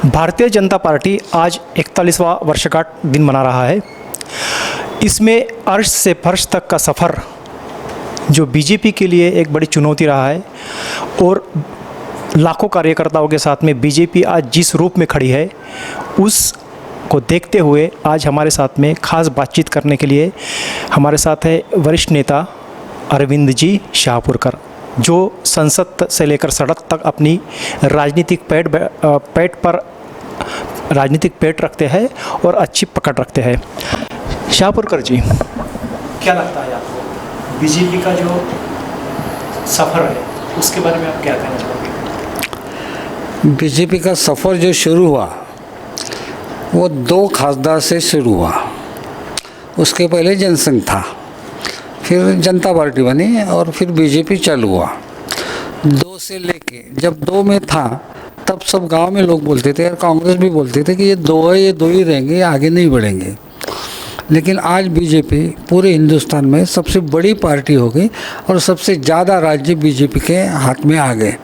Bharatiya Janata party आज 41वां वर्षगांठ दिन मना रहा है। इसमें अर्श से फर्श तक का सफ़र जो बीजेपी के लिए एक बड़ी चुनौती रहा है और लाखों कार्यकर्ताओं के साथ में बीजेपी आज जिस रूप में खड़ी है उस को देखते हुए आज हमारे साथ में ख़ास बातचीत करने के लिए हमारे साथ है वरिष्ठ नेता अरविंद जी शाहपुरकर, जो संसद से लेकर सड़क तक अपनी राजनीतिक राजनीतिक पेट रखते हैं और अच्छी पकड़ रखते हैं। शाहपुरकर जी, क्या लगता है आपको बीजेपी का जो सफ़र है उसके बारे में आप क्या कहना चाहोगे? बीजेपी का सफ़र जो शुरू हुआ वो दो खासदार से शुरू हुआ। उसके पहले जनसंघ था, फिर जनता पार्टी बनी और फिर बीजेपी चालू हुआ। दो से लेके जब दो में था तब सब गांव में लोग बोलते थे और कांग्रेस भी बोलते थे कि ये दो है, ये दो ही रहेंगे, ये आगे नहीं बढ़ेंगे। लेकिन आज बीजेपी पूरे हिंदुस्तान में सबसे बड़ी पार्टी हो गई और सबसे ज़्यादा राज्य बीजेपी के हाथ में आ गए।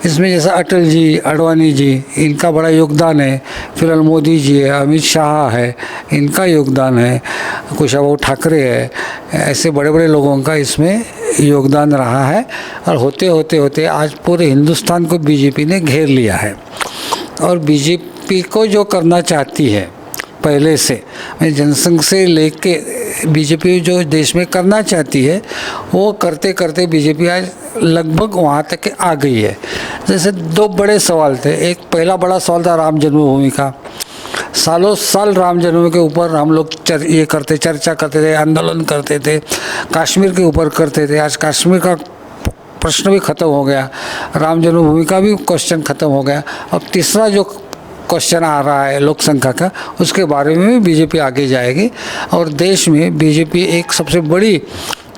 इसमें जैसा अटल जी, आडवाणी जी, इनका बड़ा योगदान है, फिर मोदी जी है, अमित शाह है, इनका योगदान है, कुशाभाऊ ठाकरे है, ऐसे बड़े बड़े लोगों का इसमें योगदान रहा है। और होते होते होते आज पूरे हिंदुस्तान को बीजेपी ने घेर लिया है। और बीजेपी को जो करना चाहती है पहले से, मैं जनसंघ से लेके बीजेपी जो देश में करना चाहती है वो करते करते बीजेपी आज लगभग वहाँ तक आ गई है। जैसे दो बड़े सवाल थे। एक पहला बड़ा सवाल था राम जन्मभूमि का। सालों साल राम जन्मभूमि के ऊपर हम लोग चर्चा करते थे, आंदोलन करते थे, कश्मीर के ऊपर करते थे। आज कश्मीर का प्रश्न भी ख़त्म हो गया, राम जन्मभूमि का भी क्वेश्चन ख़त्म हो गया। अब तीसरा जो क्वेश्चन आ रहा है लोक संख्या का, उसके बारे में भी बीजेपी आगे जाएगी और देश में बीजेपी एक सबसे बड़ी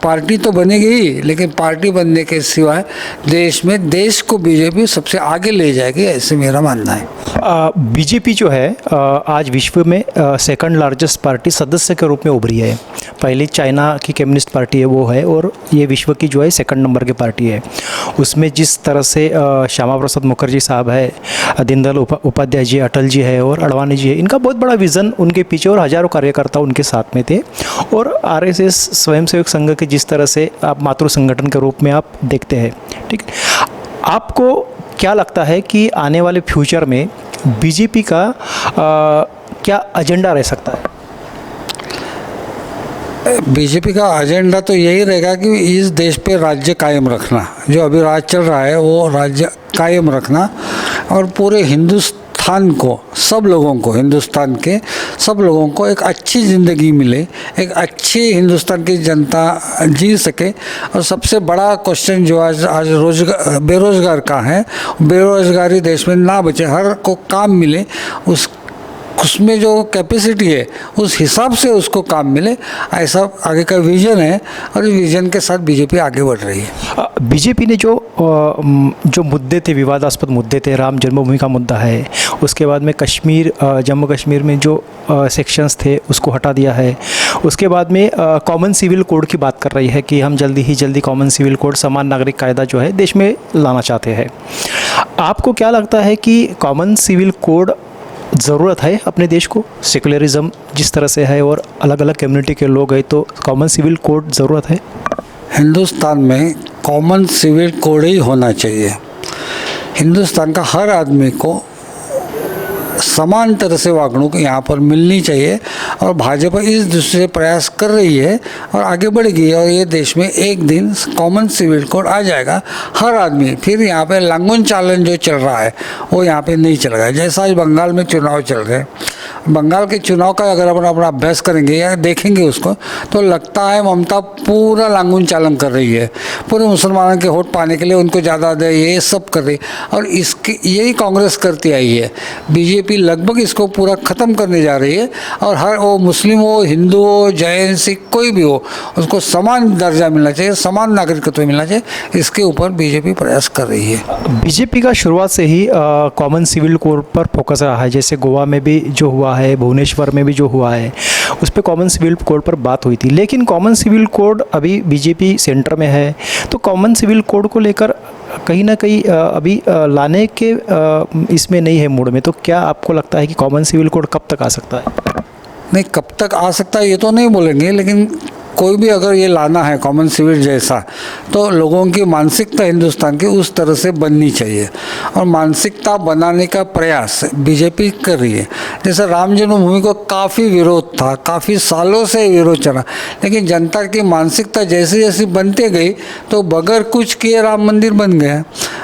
पार्टी तो बनेगी ही, लेकिन पार्टी बनने के सिवाय देश को बीजेपी सबसे आगे ले जाएगी, ऐसे मेरा मानना है। बीजेपी जो है आज विश्व में सेकंड लार्जेस्ट पार्टी सदस्य के रूप में उभरी है। पहली चाइना की कम्युनिस्ट पार्टी है वो है, और ये विश्व की जो है सेकंड नंबर की पार्टी है। उसमें जिस तरह से श्यामा प्रसाद मुखर्जी साहब है, दीनदयाल उपाध्याय जी, अटल जी है और आडवाणी जी है, इनका बहुत बड़ा विज़न उनके पीछे और हज़ारों कार्यकर्ता उनके साथ में थे। और आरएसएस स्वयंसेवक संघ के जिस तरह से आप मातृ संगठन के रूप में आप देखते हैं, ठीक है, आपको क्या लगता है कि आने वाले फ्यूचर में बीजेपी का क्या एजेंडा रह सकता है? बीजेपी का एजेंडा तो यही रहेगा कि इस देश पे राज्य कायम रखना, जो अभी राज चल रहा है वो राज्य कायम रखना, और पूरे हिंदुस्तान को, सब लोगों को, हिंदुस्तान के सब लोगों को एक अच्छी ज़िंदगी मिले, एक अच्छी हिंदुस्तान की जनता जी सके। और सबसे बड़ा क्वेश्चन जो आज बेरोज़गार का है, बेरोज़गारी देश में ना बचे, हर को काम मिले, उसमें जो कैपेसिटी है उस हिसाब से उसको काम मिले, ऐसा आगे का विज़न है और इस विज़न के साथ बीजेपी आगे बढ़ रही है। बीजेपी ने जो मुद्दे थे, विवादास्पद मुद्दे थे, राम जन्मभूमि का मुद्दा है, उसके बाद में जम्मू कश्मीर में जो सेक्शंस थे उसको हटा दिया है। उसके बाद में कॉमन सिविल कोड की बात कर रही है कि हम जल्दी कॉमन सिविल कोड, समान नागरिक कायदा जो है देश में लाना चाहते हैं। आपको क्या लगता है कि कॉमन सिविल कोड ज़रूरत है अपने देश को? सेकुलरिज्म जिस तरह से है और अलग अलग कम्युनिटी के लोग हैं, तो कॉमन सिविल कोड ज़रूरत है? हिंदुस्तान में कॉमन सिविल कोड ही होना चाहिए। हिंदुस्तान का हर आदमी को समान तरह से वागणूक यहाँ पर मिलनी चाहिए, और भाजपा इस दृष्टि से प्रयास कर रही है और आगे बढ़ेगी। और ये देश में एक दिन कॉमन सिविल कोड आ जाएगा, हर आदमी, फिर यहाँ पे लांगन चालन जो चल रहा है वो यहाँ पे नहीं चलेगा। जैसा आज बंगाल में चुनाव चल रहे हैं, बंगाल के चुनाव का अगर अपन अपना अभ्यास करेंगे या देखेंगे उसको, तो लगता है ममता पूरा लांगन चालन कर रही है, पूरे मुसलमानों के वोट पाने के लिए उनको ज़्यादा दे, ये सब कर रही। और इसकी यही कांग्रेस करती आई है। बीजेपी लगभग इसको पूरा ख़त्म करने जा रही है, और हर वो मुस्लिम हो, हिंदू हो, जैन, सिख, कोई भी हो, उसको समान दर्जा मिलना चाहिए, समान नागरिकत्व मिलना चाहिए। इसके ऊपर बीजेपी प्रयास कर रही है। बीजेपी का शुरुआत से ही कॉमन सिविल कोड पर फोकस रहा है। जैसे गोवा में भी जो हुआ है, भुवनेश्वर में भी जो हुआ है, उस पर कॉमन सिविल कोड पर बात हुई थी। लेकिन कॉमन सिविल कोड अभी बीजेपी सेंटर में है, तो कॉमन सिविल कोड को लेकर कहीं ना कहीं अभी लाने के इसमें नहीं है मूड में, तो क्या आपको लगता है कि कॉमन सिविल कोड कब तक आ सकता है? नहीं, कब तक आ सकता है ये तो नहीं बोलेंगे, लेकिन कोई भी अगर ये लाना है कॉमन सिविल जैसा, तो लोगों की मानसिकता हिंदुस्तान की उस तरह से बननी चाहिए, और मानसिकता बनाने का प्रयास बीजेपी कर रही है। जैसे राम जन्मभूमि को काफ़ी विरोध था, काफ़ी सालों से विरोध चला, लेकिन जनता की मानसिकता जैसी जैसी बनते गई तो बगैर कुछ किए राम मंदिर बन गया।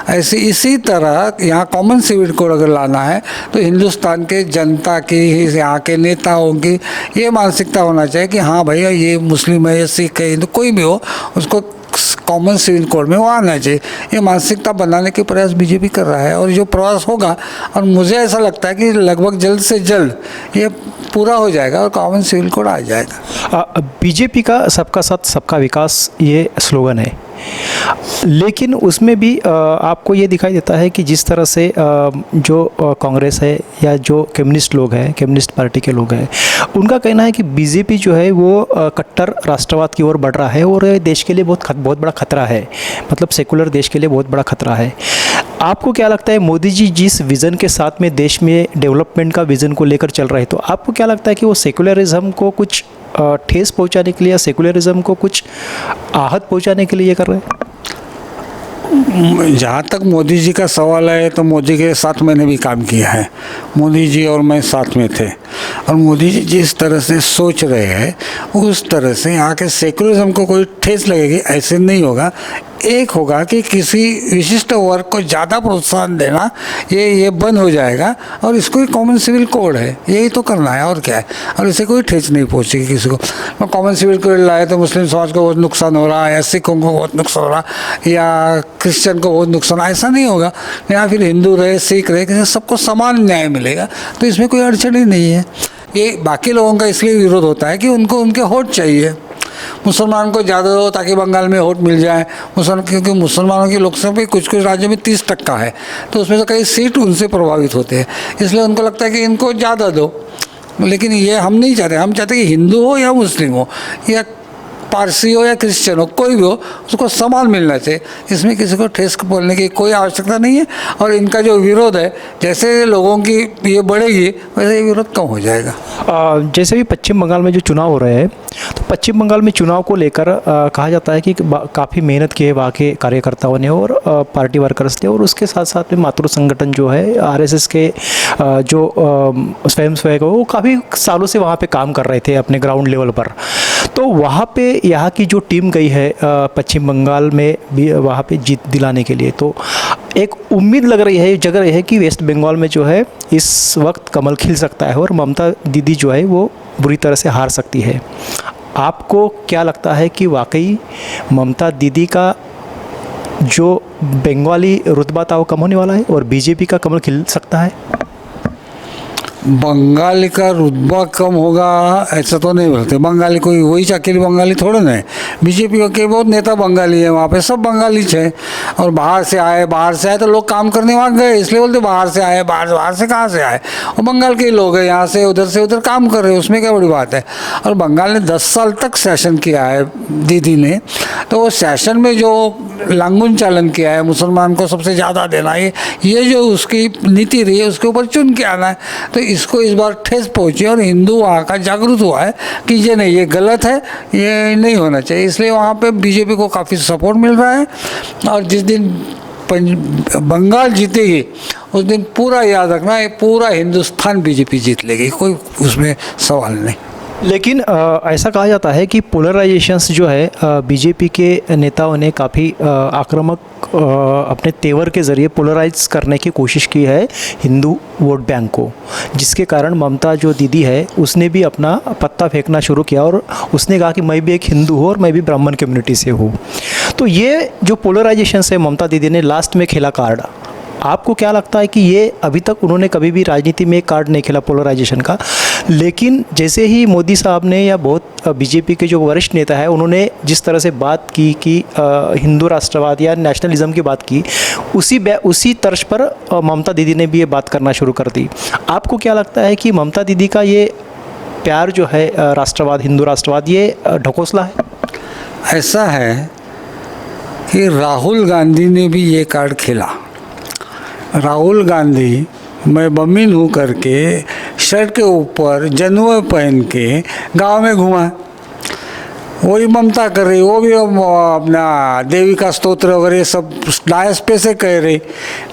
ऐसे इसी तरह यहाँ कॉमन सिविल कोड अगर लाना है तो हिंदुस्तान के जनता की, यहाँ के नेताओं की ये मानसिकता होना चाहिए कि हाँ भैया ये मुस्लिम है, ये सिख है, हिंदू कोई भी हो, उसको कॉमन सिविल कोड में वो आना चाहिए। ये मानसिकता बनाने के प्रयास बीजेपी कर रहा है, और जो प्रयास होगा, और मुझे ऐसा लगता है कि लगभग जल्द से जल्द ये पूरा हो जाएगा और कॉमन सिविल कोड आ जाएगा। बीजेपी का सबका साथ सबका विकास ये स्लोगन है, लेकिन उसमें भी आपको ये दिखाई देता है कि जिस तरह से जो कांग्रेस है या जो कम्युनिस्ट लोग हैं, कम्युनिस्ट पार्टी के लोग हैं, उनका कहना है कि बीजेपी जो है वो कट्टर राष्ट्रवाद की ओर बढ़ रहा है और देश के लिए बहुत बड़ा खतरा है, मतलब सेकुलर देश के लिए बहुत बड़ा खतरा है। आपको क्या लगता है, मोदी जी जिस विज़न के साथ में देश में डेवलपमेंट का विज़न को लेकर चल रहे हैं, तो आपको क्या लगता है कि वो सेकुलरिज्म को कुछ ठेस पहुंचाने के लिए या सेकुलरिज्म को कुछ आहत पहुंचाने के लिए ये कर रहे हैं? जहाँ तक मोदी जी का सवाल है, तो मोदी के साथ मैंने भी काम किया है, मोदी जी और मैं साथ में थे, और मोदी जी जिस तरह से सोच रहे हैं उस तरह से यहाँ के सेकुलरिज्म को कोई ठेस लगेगी ऐसे नहीं होगा। एक होगा कि किसी विशिष्ट वर्ग को ज़्यादा प्रोत्साहन देना, ये बंद हो जाएगा, और इसको ही कॉमन सिविल कोड है, यही तो करना है और क्या है, और इसे कोई ठेस नहीं पहुँचेगी किसी को। कॉमन सिविल कोड लाए तो मुस्लिम समाज को बहुत नुकसान हो रहा है, या सिखों को बहुत नुकसान हो रहा है, या क्रिश्चियन को बहुत नुकसान, ऐसा नहीं होगा। या फिर हिंदू रहे, सिख रहे, किसी सबको समान न्याय मिलेगा, तो इसमें कोई अड़चन ही नहीं है। ये बाकी लोगों का इसलिए विरोध होता है कि उनको उनके वोट चाहिए, मुसलमान को ज़्यादा दो ताकि बंगाल में वोट मिल जाए, क्योंकि मुसलमानों की लोकसभा कुछ राज्यों में 30% है, तो उसमें से कई सीट उनसे प्रभावित होते हैं, इसलिए उनको लगता है कि इनको ज़्यादा दो। लेकिन ये हम नहीं चाहते, हम चाहते कि हिंदू हो या मुस्लिम हो या पारसी हो या क्रिश्चियन हो, कोई भी हो, उसको समान मिलना चाहिए। इसमें किसी को ठेस बोलने की कोई आवश्यकता नहीं है, और इनका जो विरोध है, जैसे लोगों की ये बढ़ेगी वैसे ये विरोध कम हो जाएगा। जैसे भी पश्चिम बंगाल में जो चुनाव हो रहे हैं, तो पश्चिम बंगाल में चुनाव को लेकर कहा जाता है कि काफ़ी मेहनत की है वहाँ के कार्यकर्ताओं ने और पार्टी वर्कर्स ने, और उसके साथ साथ में मातृ संगठन जो है आरएसएस के जो स्वयंसेवक वो काफ़ी सालों से वहाँ पे काम कर रहे थे अपने ग्राउंड लेवल पर। तो वहाँ पे यहाँ की जो टीम गई है पश्चिम बंगाल में भी वहाँ पे जीत दिलाने के लिए, तो एक उम्मीद लग रही है, जग रही है कि वेस्ट बंगाल में जो है इस वक्त कमल खिल सकता है और ममता दीदी जो है वो बुरी तरह से हार सकती है। आपको क्या लगता है कि वाकई ममता दीदी का जो बंगाली रुतबा था वो कम होने वाला है और बीजेपी का कमल खिल सकता है? बंगाली का रुतबा कम होगा ऐसा तो नहीं बोलते। बंगाली कोई वही अकेले बंगाली थोड़े ना है, बीजेपी के बहुत नेता बंगाली है, वहाँ पे सब बंगाली है, और बाहर से आए तो लोग काम करने वहाँ गए, इसलिए बोलते बाहर से आए। बाहर से कहाँ से आए? और बंगाल के ही लोग हैं, यहाँ से उधर काम कर रहे हैं, उसमें क्या बड़ी बात है। और बंगाल ने 10 साल तक शासन किया है दीदी ने, तो वो शासन में जो लांगुन चालन किया है, मुसलमान को सबसे ज़्यादा देना, ये जो उसकी नीति रही है उसके ऊपर चुन के आना है, तो इसको इस बार ठेस पहुंची और हिंदू वहाँ का जागरूक हुआ है कि ये नहीं, ये गलत है, ये नहीं होना चाहिए, इसलिए वहाँ पे बीजेपी को काफ़ी सपोर्ट मिल रहा है। और जिस दिन बंगाल जीतेगी उस दिन पूरा याद रखना, ये पूरा हिंदुस्तान बीजेपी जीत लेगी, कोई उसमें सवाल नहीं। लेकिन ऐसा कहा जाता है कि पोलराइजेशंस जो है बीजेपी के नेताओं ने काफ़ी आक्रामक अपने तेवर के ज़रिए पोलराइज करने की कोशिश की है हिंदू वोट बैंक को, जिसके कारण ममता जो दीदी है उसने भी अपना पत्ता फेंकना शुरू किया और उसने कहा कि मैं भी एक हिंदू हूँ और मैं भी ब्राह्मण कम्युनिटी से हूँ। तो ये जो पोलराइजेशन है ममता दीदी ने लास्ट में खेला कार्ड। आपको क्या लगता है कि ये अभी तक उन्होंने कभी भी राजनीति में कार्ड नहीं खेला पोलराइजेशन का, लेकिन जैसे ही मोदी साहब ने या बहुत बीजेपी के जो वरिष्ठ नेता है उन्होंने जिस तरह से बात की कि हिंदू राष्ट्रवाद या नेशनलिज्म की बात की, उसी तर्ज पर ममता दीदी ने भी ये बात करना शुरू कर दी। आपको क्या लगता है कि ममता दीदी का ये प्यार जो है राष्ट्रवाद, हिंदू राष्ट्रवाद, ये ढकोसला है? ऐसा है कि राहुल गांधी ने भी ये कार्ड खेला। राहुल गांधी मैं बमीन हूँ करके शर्ट के ऊपर जनुआ पहन के गांव में घुमा। वही ममता कर रही, वो भी अपना देवी का स्तोत्र वगैरह सब डायस पे से कह रही।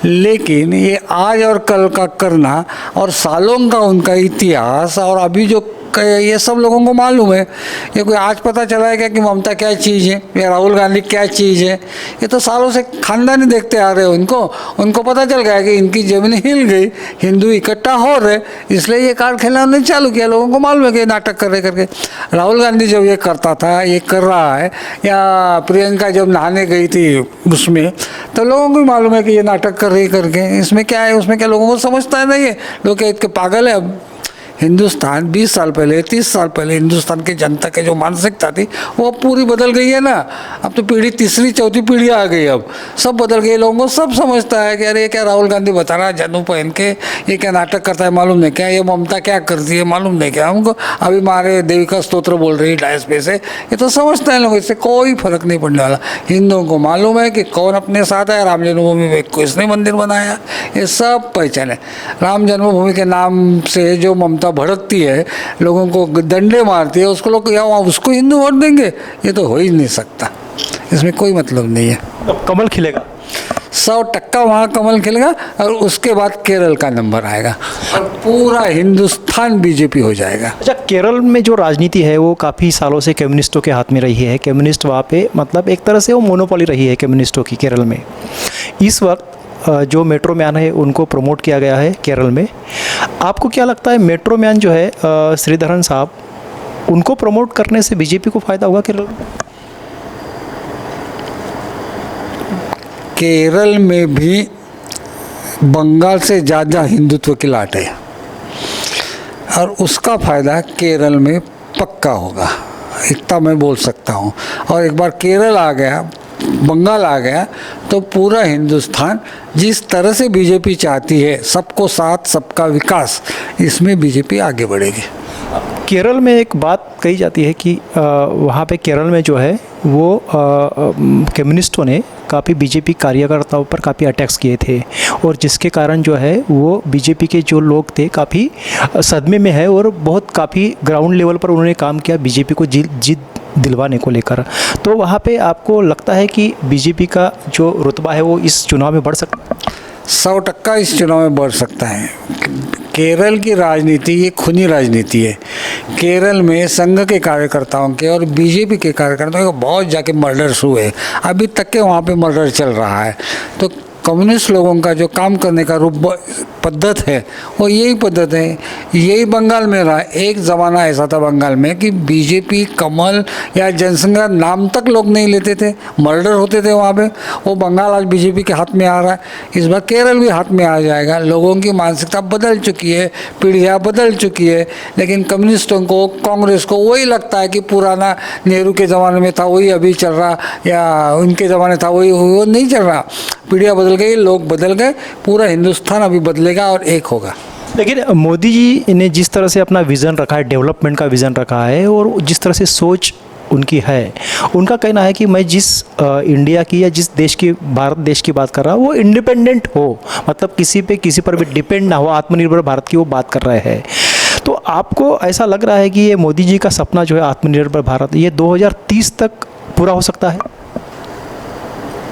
लेकिन ये आज और कल का करना और सालों का उनका इतिहास और अभी जो ये सब लोगों को मालूम है। ये कोई आज पता चला है क्या कि ममता क्या चीज़ है या राहुल गांधी क्या चीज़ है? ये तो सालों से खानदानी देखते आ रहे हैं। उनको पता चल गया कि इनकी ज़मीन हिल गई, हिंदू इकट्ठा हो रहे, इसलिए ये कार्ड खेलना उन्होंने चालू किया। लोगों को मालूम है कि नाटक कर रहे करके। राहुल गांधी जब ये करता था, ये कर रहा है, या प्रियंका जब नहाने गई थी उसमें, तो लोगों को भी मालूम है कि ये नाटक कर रही करके। इसमें क्या है, उसमें क्या, लोगों को समझता नहीं है। लोग क्या इतने पागल है? अब हिंदुस्तान 20 साल पहले, 30 साल पहले हिंदुस्तान की जनता की जो मानसिकता थी वो अब पूरी बदल गई है ना। अब तो पीढ़ी, तीसरी चौथी पीढ़ी आ गई, अब सब बदल गई। लोगों को सब समझता है कि अरे क्या राहुल गांधी बता रहा है जनेऊ पहन के, ये क्या नाटक करता है मालूम नहीं क्या, ये ममता क्या करती है मालूम नहीं क्या, हमको अभी मारे देवी का स्तोत्र बोल रही डायस पे से। ये तो समझते हैं लोग, इससे कोई फर्क नहीं पड़ने वाला। हिंदुओं को मालूम है कि कौन अपने साथ है। राम जन्मभूमि में किसने मंदिर बनाया, ये सब पहचान है। राम जन्मभूमि के नाम से जो ममता भड़कती है, लोगों को डंडे मारती है, उसको लोग या उसको हिंदू वोट देंगे, ये तो हो ही नहीं सकता। इसमें कोई मतलब नहीं है। अब कमल खिलेगा, 100% वहाँ कमल खिलेगा और उसके बाद केरल का नंबर आएगा और पूरा हिंदुस्तान बीजेपी हो जाएगा। अच्छा, केरल में जो राजनीति है वो काफ़ी सालों से कम्युनिस्टों के हाथ में रही है। कम्युनिस्ट वहाँ पे मतलब एक तरह से वो मोनोपोली रही है कम्युनिस्टों की केरल में। इस वक्त जो मेट्रो मैन है उनको प्रमोट किया गया है केरल में। आपको क्या लगता है, मेट्रो मैन जो है श्रीधरन साहब, उनको प्रमोट करने से बीजेपी को फ़ायदा होगा केरल में? केरल में भी बंगाल से ज़्यादा हिंदुत्व की लाट है और उसका फ़ायदा केरल में पक्का होगा, इतना मैं बोल सकता हूँ। और एक बार केरल आ गया, बंगाल आ गया, तो पूरा हिंदुस्तान जिस तरह से बीजेपी चाहती है, सबको साथ सबका विकास, इसमें बीजेपी आगे बढ़ेगी। केरल में एक बात कही जाती है कि वहाँ पे केरल में जो है वो कम्युनिस्टों ने काफ़ी बीजेपी कार्यकर्ताओं पर काफ़ी अटैक्स किए थे और जिसके कारण जो है वो बीजेपी के जो लोग थे काफ़ी सदमे में है और बहुत काफ़ी ग्राउंड लेवल पर उन्होंने काम किया बीजेपी को जीत दिलवाने को लेकर। तो वहाँ पे आपको लगता है कि बीजेपी का जो रुतबा है वो इस चुनाव में बढ़ सकता है? 100% इस चुनाव में बढ़ सकता है। केरल की राजनीति ये खूनी राजनीति है। केरल में संघ के कार्यकर्ताओं के और बीजेपी के कार्यकर्ताओं के बहुत जाके मर्डर्स हुए, अभी तक के वहाँ पे मर्डर चल रहा है। तो कम्युनिस्ट लोगों का जो काम करने का रूप पद्धत है वो यही पद्धत है, यही बंगाल में रहा। एक ज़माना ऐसा था बंगाल में कि बीजेपी, कमल या जनसंघ नाम तक लोग नहीं लेते थे, मर्डर होते थे वहाँ पे। वो बंगाल आज बीजेपी के हाथ में आ रहा है, इस बार केरल भी हाथ में आ जाएगा। लोगों की मानसिकता बदल चुकी है, पीढ़ियाँ बदल चुकी है, लेकिन कम्युनिस्टों को, कांग्रेस को वही लगता है कि पुराना नेहरू के ज़माने में था वही अभी चल रहा, या उनके ज़माने था वही, वो नहीं चल रहा। पीढ़ियाँ बदल गई, लोग बदल गए, पूरा हिंदुस्तान अभी बदलेगा और एक होगा। लेकिन मोदी जी ने जिस तरह से अपना विज़न रखा है, डेवलपमेंट का विज़न रखा है और जिस तरह से सोच उनकी है, उनका कहना है कि मैं जिस इंडिया की या जिस देश की, भारत देश की बात कर रहा हूँ वो इंडिपेंडेंट हो, मतलब किसी पे किसी पर भी डिपेंड ना हो, आत्मनिर्भर भारत की वो बात कर रहे हैं। तो आपको ऐसा लग रहा है कि ये मोदी जी का सपना जो है आत्मनिर्भर भारत, ये 2030 तक पूरा हो सकता है?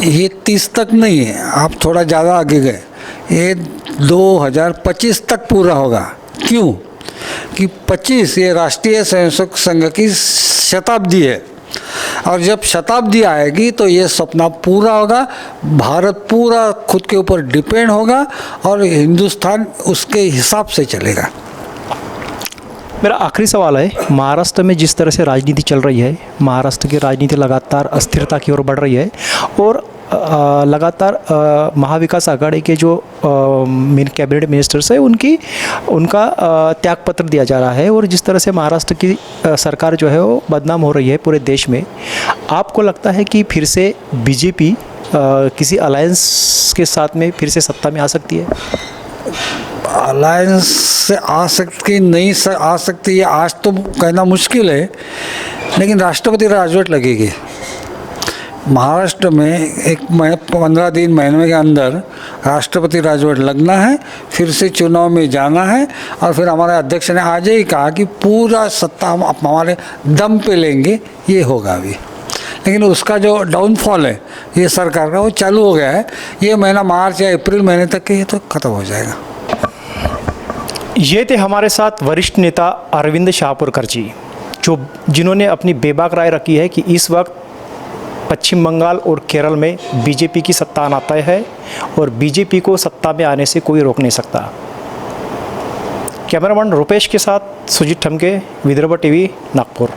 ये 30 तक नहीं है, आप थोड़ा ज़्यादा आगे गए, ये 2025 तक पूरा होगा। क्यों कि 25 ये राष्ट्रीय स्वयंसेवक संघ की शताब्दी है और जब शताब्दी आएगी तो ये सपना पूरा होगा। भारत पूरा खुद के ऊपर डिपेंड होगा और हिंदुस्तान उसके हिसाब से चलेगा। मेरा आखिरी सवाल है, महाराष्ट्र में जिस तरह से राजनीति चल रही है, महाराष्ट्र की राजनीति लगातार अस्थिरता की ओर बढ़ रही है और लगातार महाविकास आघाड़ी के जो कैबिनेट मिनिस्टर्स है उनका त्यागपत्र दिया जा रहा है और जिस तरह से महाराष्ट्र की सरकार जो है वो बदनाम हो रही है पूरे देश में, आपको लगता है कि फिर से बीजेपी किसी अलायंस के साथ में फिर से सत्ता में आ सकती है? अलायंस से आ सकती नहीं आ सकती है, आज तो कहना मुश्किल है, लेकिन राष्ट्रपति राजवट लगेगी। महाराष्ट्र में एक 15 दिन महीने के अंदर राष्ट्रपति राजवट लगना है, फिर से चुनाव में जाना है, और फिर हमारे अध्यक्ष ने आज ही कहा कि पूरा सत्ता हम हमारे दम पे लेंगे, ये होगा अभी। लेकिन उसका जो डाउनफॉल है ये सरकार का, वो चालू हो गया है। ये महीना मार्च या अप्रैल महीने तक के ये तो ख़त्म हो जाएगा। ये थे हमारे साथ वरिष्ठ नेता अरविंद शाहपुरकर जी, जिन्होंने अपनी बेबाक राय रखी है कि इस वक्त पश्चिम बंगाल और केरल में बीजेपी की सत्ता आना तय है और बीजेपी को सत्ता में आने से कोई रोक नहीं सकता। कैमरामैन रुपेश के साथ सुजीत ठमके, विदर्भ टीवी, नागपुर।